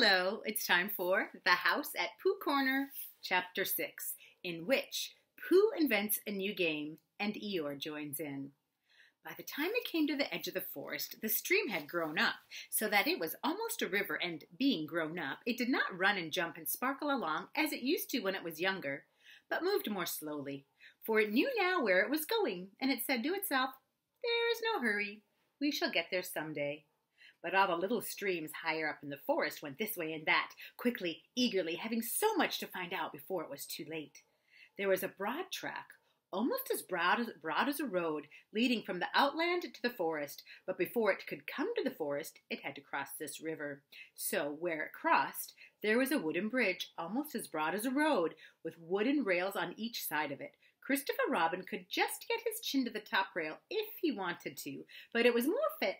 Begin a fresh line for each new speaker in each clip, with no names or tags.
Hello, it's time for The House at Pooh Corner, Chapter 6, in which Pooh invents a new game and Eeyore joins in. By the time it came to the edge of the forest, the stream had grown up, so that it was almost a river, and being grown up, it did not run and jump and sparkle along as it used to when it was younger, but moved more slowly, for it knew now where it was going, and it said to itself, "There is no hurry. We shall get there some day." But all the little streams higher up in the forest went this way and that, quickly, eagerly, having so much to find out before it was too late. There was a broad track, almost as broad as a road, leading from the outland to the forest, but before it could come to the forest, it had to cross this river. So, where it crossed, there was a wooden bridge, almost as broad as a road, with wooden rails on each side of it. Christopher Robin could just get his chin to the top rail if he wanted to, but it was more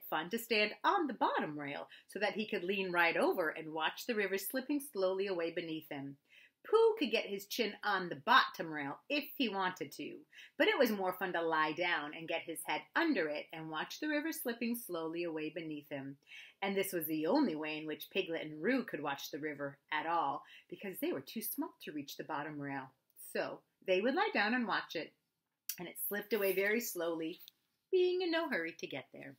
fun to stand on the bottom rail so that he could lean right over and watch the river slipping slowly away beneath him. Pooh could get his chin on the bottom rail if he wanted to, but it was more fun to lie down and get his head under it and watch the river slipping slowly away beneath him. And this was the only way in which Piglet and Roo could watch the river at all, because they were too small to reach the bottom rail. So they would lie down and watch it, and it slipped away very slowly, being in no hurry to get there.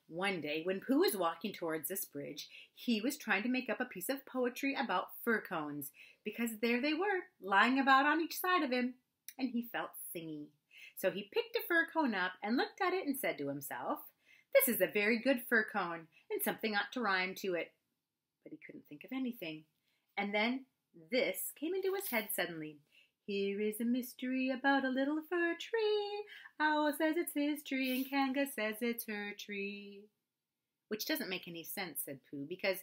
One day, when Pooh was walking towards this bridge, he was trying to make up a piece of poetry about fir cones, because there they were, lying about on each side of him, and he felt singy. So he picked a fir cone up and looked at it and said to himself, "This is a very good fir cone, and something ought to rhyme to it." But he couldn't think of anything. And then this came into his head suddenly. "Here is a mystery about a little fir tree. Owl says it's his tree and Kanga says it's her tree." Which doesn't make any sense, said Pooh, because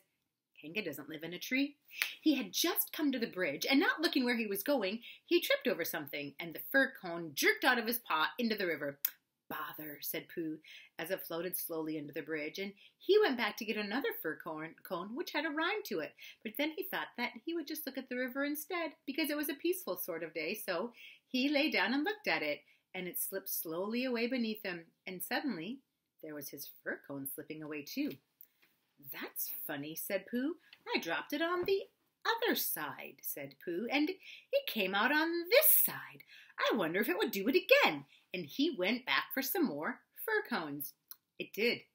Kanga doesn't live in a tree. He had just come to the bridge, and not looking where he was going, he tripped over something, and the fir cone jerked out of his paw into the river. "Bother," said Pooh, as it floated slowly into the bridge, and he went back to get another fir cone which had a rhyme to it. But then he thought that he would just look at the river instead, because it was a peaceful sort of day, so he lay down and looked at it, and it slipped slowly away beneath him, and suddenly there was his fir cone slipping away too. "That's funny," said Pooh. "I dropped it on the other side," said Pooh, "and it came out on this side. I wonder if it would do it again." And he went back for some more fir cones. It did.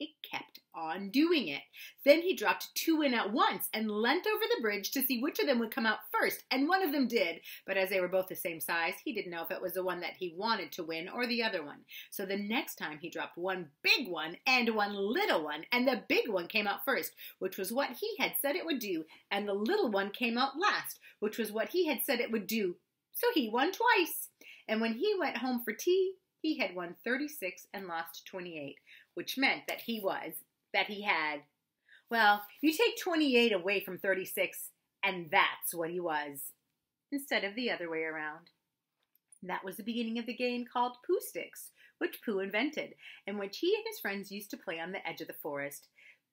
It kept on doing it. Then he dropped two in at once and leant over the bridge to see which of them would come out first, and one of them did, but as they were both the same size, he didn't know if it was the one that he wanted to win or the other one. So the next time he dropped one big one and one little one, and the big one came out first, which was what he had said it would do, and the little one came out last, which was what he had said it would do. So he won twice. And when he went home for tea, he had won 36 and lost 28, which meant that he had, well, you take 28 away from 36, and that's what he was, instead of the other way around. That was the beginning of the game called Pooh Sticks, which Pooh invented, and which he and his friends used to play on the edge of the forest.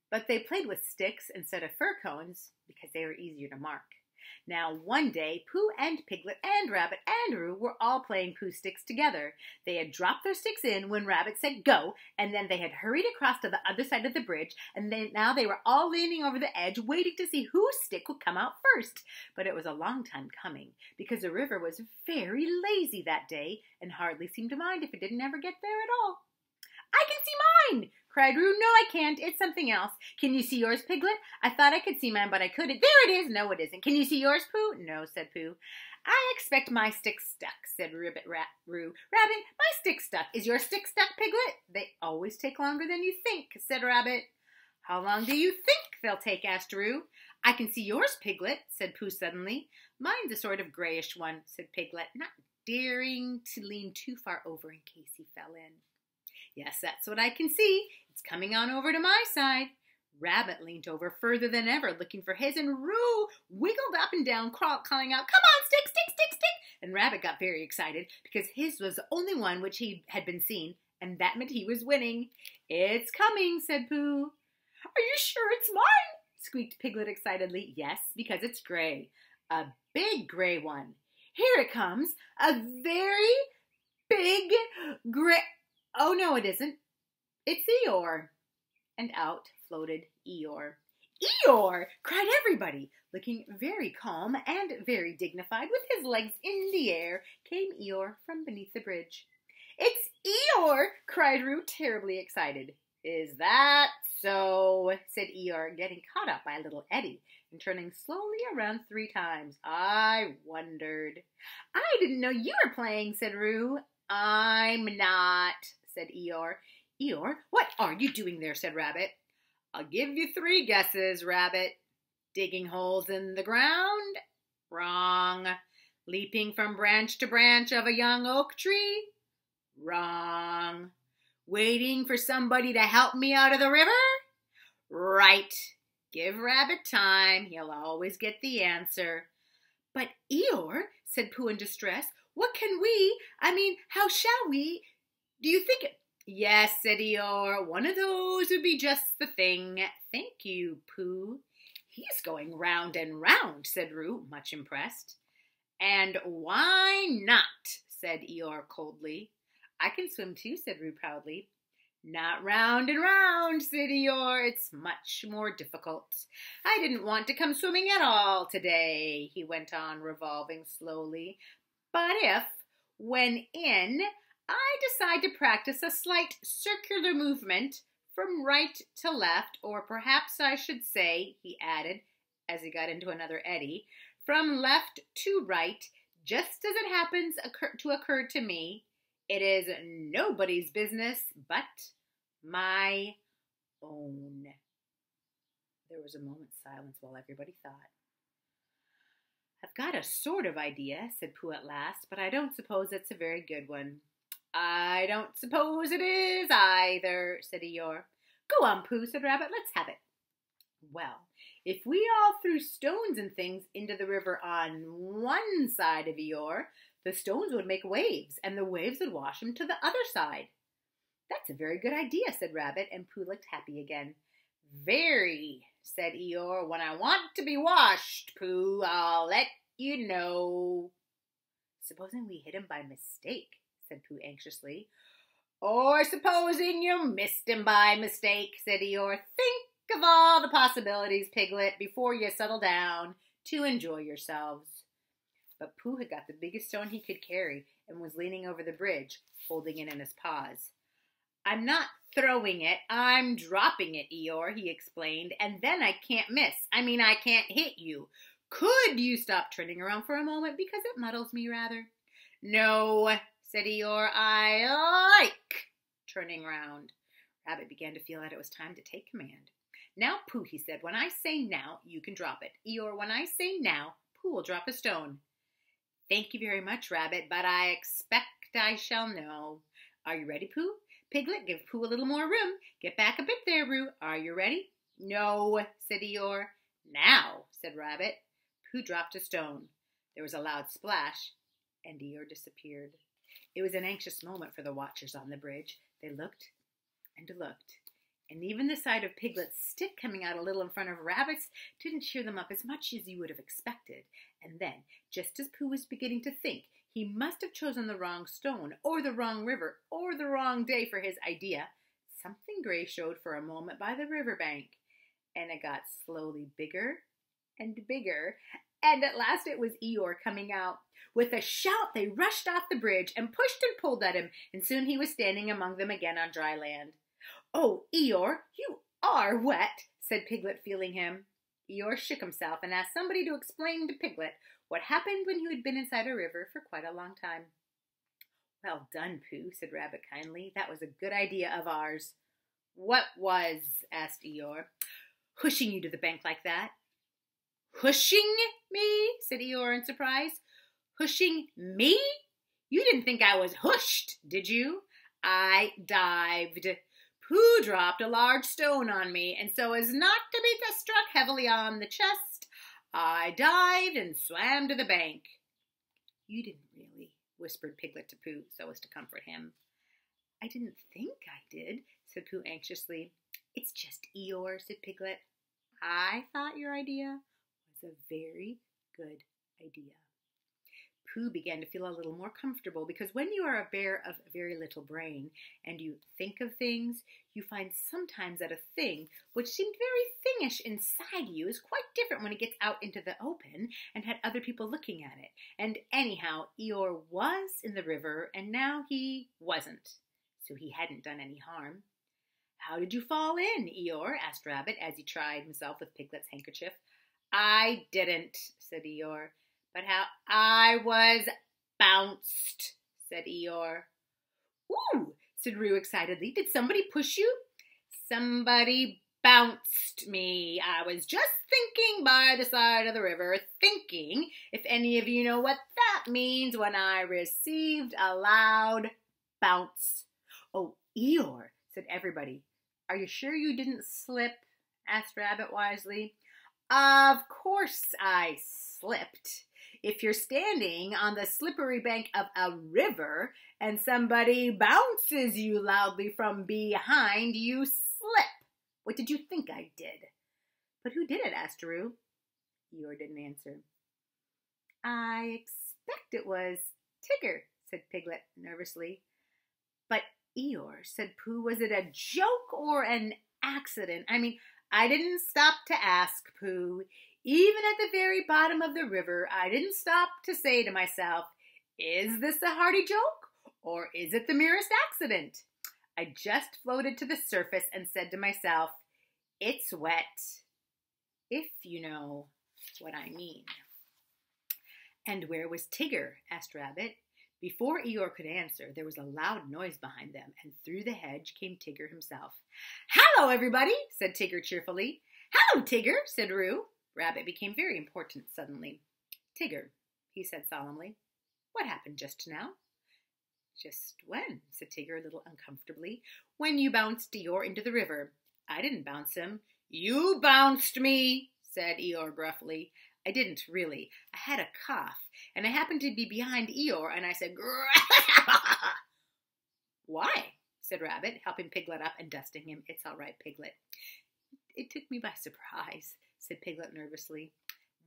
But they played with sticks instead of fir cones, because they were easier to mark. Now, one day, Pooh and Piglet and Rabbit and Roo were all playing Pooh Sticks together. They had dropped their sticks in when Rabbit said go, and then they had hurried across to the other side of the bridge, and now they were all leaning over the edge, waiting to see whose stick would come out first. But it was a long time coming, because the river was very lazy that day, and hardly seemed to mind if it didn't ever get there at all. "I can see mine!" cried Roo. "No, I can't. It's something else. Can you see yours, Piglet? I thought I could see mine, but I couldn't. There it is. No, it isn't. Can you see yours, Pooh?" "No," said Pooh. "I expect my stick's stuck," said Roo. "Rabbit, my stick's stuck. Is your stick stuck, Piglet?" "They always take longer than you think," said Rabbit. "How long do you think they'll take?" asked Roo. "I can see yours, Piglet," said Pooh suddenly. "Mine's a sort of grayish one," said Piglet, not daring to lean too far over in case he fell in. "Yes, that's what I can see. It's coming on over to my side." Rabbit leaned over further than ever, looking for his, and Roo wiggled up and down, calling out, "Come on, stick, stick, stick, stick!" And Rabbit got very excited, because his was the only one which he had been seen, and that meant he was winning. "It's coming," said Pooh. "Are you sure it's mine?" squeaked Piglet excitedly. "Yes, because it's gray. A big gray one. Here it comes. A very big gray... Oh, no, it isn't. It's Eeyore." And out floated Eeyore. Eeyore! Cried everybody. Looking very calm and very dignified, with his legs in the air, came Eeyore from beneath the bridge. It's Eeyore! Cried Roo, terribly excited. Is that so? Said Eeyore, getting caught up by a little eddy and turning slowly around 3 times. I wondered. I didn't know you were playing, said Roo. I'm not, said Eeyore. Eeyore, what are you doing there? Said Rabbit. I'll give you 3 guesses, Rabbit. Digging holes in the ground? Wrong. Leaping from branch to branch of a young oak tree? Wrong. Waiting for somebody to help me out of the river? Right. Give Rabbit time. He'll always get the answer. But Eeyore, said Pooh in distress, what can we, how shall we, do you think it? Yes, said Eeyore, one of those would be just the thing. Thank you, Pooh. He's going round and round, said Roo, much impressed. And why not? Said Eeyore coldly. I can swim too, said Roo proudly. Not round and round, said Eeyore. It's much more difficult. I didn't want to come swimming at all today, he went on, revolving slowly. But if, when in, I decide to practice a slight circular movement from right to left, or perhaps I should say, he added, as he got into another eddy, from left to right, just as it happens to occur to me, it is nobody's business but my own. There was a moment's silence while everybody thought. I've got a sort of idea, said Pooh at last, but I don't suppose it's a very good one. I don't suppose it is either, said Eeyore. Go on, Pooh, said Rabbit. Let's have it. Well, if we all threw stones and things into the river on one side of Eeyore, the stones would make waves, and the waves would wash him to the other side. That's a very good idea, said Rabbit, and Pooh looked happy again. Very, said Eeyore. When I want to be washed, Pooh, I'll let you know. Supposing we hit him by mistake, said Pooh anxiously. Or supposing you missed him by mistake, said Eeyore. Think of all the possibilities, Piglet, before you settle down to enjoy yourselves. But Pooh had got the biggest stone he could carry and was leaning over the bridge, holding it in his paws. I'm not throwing it, I'm dropping it, Eeyore, he explained, and then I can't miss. I can't hit you. Could you stop turning around for a moment, because it muddles me rather? No, said Eeyore, I like turning round. Rabbit began to feel that it was time to take command. Now, Pooh, he said, when I say now, you can drop it. Eeyore, when I say now, Pooh will drop a stone. Thank you very much, Rabbit, but I expect I shall know. Are you ready, Pooh? Piglet, give Pooh a little more room. Get back a bit there, Roo. Are you ready? No, said Eeyore. Now, said Rabbit. Pooh dropped a stone. There was a loud splash, and Eeyore disappeared. It was an anxious moment for the watchers on the bridge. They looked and looked, and even the sight of Piglet's stick coming out a little in front of Rabbit's didn't cheer them up as much as you would have expected. And then, just as Pooh was beginning to think he must have chosen the wrong stone, or the wrong river, or the wrong day for his idea, something gray showed for a moment by the river bank, and it got slowly bigger and bigger, and at last it was Eeyore coming out. With a shout, they rushed off the bridge and pushed and pulled at him, and soon he was standing among them again on dry land. Oh, Eeyore, you are wet, said Piglet, feeling him. Eeyore shook himself and asked somebody to explain to Piglet what happened when he had been inside a river for quite a long time. Well done, Pooh, said Rabbit kindly. That was a good idea of ours. What was? Asked Eeyore. Hushing you to the bank like that. Hushing me? Said Eeyore in surprise. Hushing me? You didn't think I was hushed, did you? I dived. Pooh dropped a large stone on me, and so as not to be struck heavily on the chest, I dived and swam to the bank. You didn't really, whispered Piglet to Pooh, so as to comfort him. I didn't think I did, said Pooh anxiously. It's just Eeyore, said Piglet. I thought your idea was a very good idea. Pooh began to feel a little more comfortable because when you are a bear of very little brain and you think of things, you find sometimes that a thing which seemed very thingish inside you is quite different when it gets out into the open and had other people looking at it. And anyhow, Eeyore was in the river and now he wasn't, so he hadn't done any harm. "How did you fall in, Eeyore?" asked Rabbit as he tried himself with Piglet's handkerchief. "I didn't," said Eeyore. "But how—" "I was bounced," said Eeyore. "Ooh," said Roo excitedly. "Did somebody push you?" "Somebody bounced me. I was just thinking by the side of the river, thinking if any of you know what that means when I received a loud bounce." "Oh, Eeyore," said everybody. "Are you sure you didn't slip?" asked Rabbit wisely. "Of course I slipped. If you're standing on the slippery bank of a river and somebody bounces you loudly from behind, you slip. What did you think I did?" "But who did it?" asked Roo. Eeyore didn't answer. "I expect it was Tigger," said Piglet nervously. "But Eeyore," said Pooh, "was it a joke or an accident? I didn't stop to ask, Pooh. Even at the very bottom of the river, I didn't stop to say to myself, is this a hearty joke, or is it the merest accident? I just floated to the surface and said to myself, it's wet, if you know what I mean." "And where was Tigger?" asked Rabbit. Before Eeyore could answer, there was a loud noise behind them, and through the hedge came Tigger himself. "Hello, everybody," said Tigger cheerfully. "Hello, Tigger," said Roo. Rabbit became very important suddenly. "Tigger," he said solemnly, "what happened just now?" "Just when?" said Tigger a little uncomfortably. "When you bounced Eeyore into the river." "I didn't bounce him." "You bounced me," said Eeyore gruffly. "I didn't, really. I had a cough, and I happened to be behind Eeyore, and I said, grrrr." "Why?" said Rabbit, helping Piglet up and dusting him. "It's all right, Piglet." "It took me by surprise," said Piglet nervously.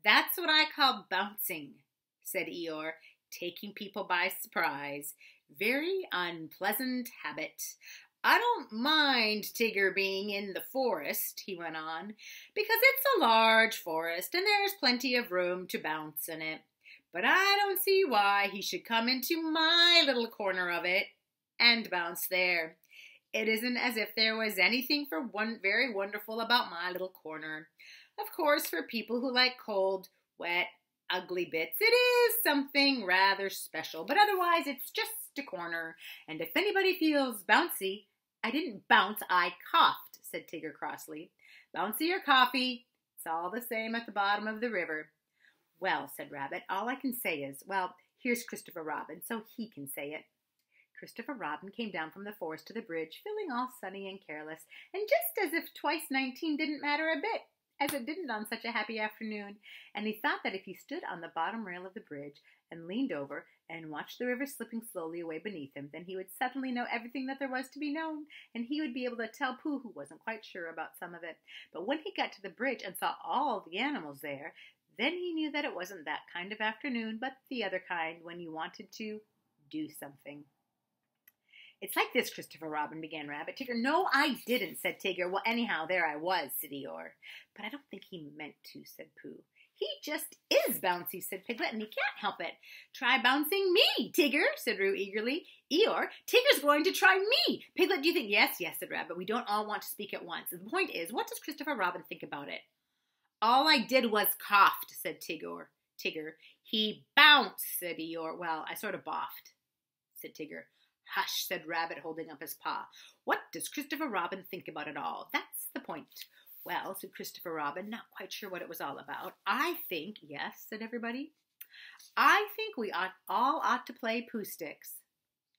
"That's what I call bouncing," said Eeyore, "taking people by surprise. Very unpleasant habit. I don't mind Tigger being in the forest," he went on, "because it's a large forest and there's plenty of room to bounce in it. But I don't see why he should come into my little corner of it and bounce there. It isn't as if there was anything very wonderful about my little corner. Of course, for people who like cold, wet, ugly bits, it is something rather special, but otherwise it's just a corner, and if anybody feels bouncy—" "I didn't bounce, I coughed," said Tigger crossly. "Bouncy or coffee, it's all the same at the bottom of the river." "Well," said Rabbit, "all I can say is, well, here's Christopher Robin, so he can say it." Christopher Robin came down from the forest to the bridge, feeling all sunny and careless, and just as if twice 19 didn't matter a bit, as it didn't on such a happy afternoon. And he thought that if he stood on the bottom rail of the bridge and leaned over and watched the river slipping slowly away beneath him, then he would suddenly know everything that there was to be known, and he would be able to tell Pooh, who wasn't quite sure about some of it. But when he got to the bridge and saw all the animals there, then he knew that it wasn't that kind of afternoon, but the other kind, when you wanted to do something. "It's like this, Christopher Robin," began Rabbit. "Tigger—" "No, I didn't," said Tigger. "Well, anyhow, there I was," said Eeyore. "But I don't think he meant to," said Pooh. "He just is bouncy," said Piglet, "and he can't help it." "Try bouncing me, Tigger," said Roo eagerly. "Eeyore, Tigger's going to try me. Piglet, do you think—" "Yes, yes," said Rabbit. "We don't all want to speak at once. The point is, what does Christopher Robin think about it?" "All I did was coughed," said Tigger. "He bounced," said Eeyore. "Well, I sort of boffed," said Tigger. "Hush," said Rabbit, holding up his paw. "What does Christopher Robin think about it all? That's the point." "Well," said Christopher Robin, not quite sure what it was all about, "I think—" "Yes," said everybody. "I think we all ought to play Pooh Sticks."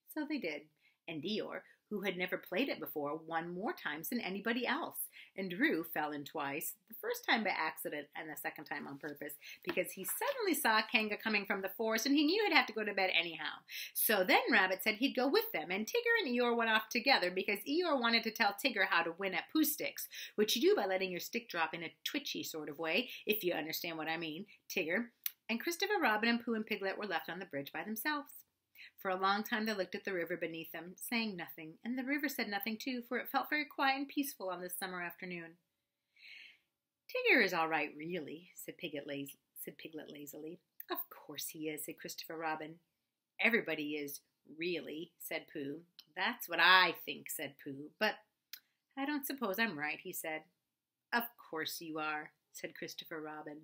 So they did, and Eeyore, who had never played it before, won more times than anybody else. And Drew fell in twice, the first time by accident and the second time on purpose, because he suddenly saw Kanga coming from the forest and he knew he'd have to go to bed anyhow. So then Rabbit said he'd go with them, and Tigger and Eeyore went off together because Eeyore wanted to tell Tigger how to win at Pooh Sticks, which you do by letting your stick drop in a twitchy sort of way, if you understand what I mean, Tigger. And Christopher Robin and Pooh and Piglet were left on the bridge by themselves. For a long time they looked at the river beneath them, saying nothing, and the river said nothing too, for it felt very quiet and peaceful on this summer afternoon. Tigger is all right, really, said Piglet lazily. Of course he is, said Christopher Robin. Everybody is, really, said Pooh. That's what I think, said Pooh, but I don't suppose I'm right, he said. Of course you are, said Christopher Robin.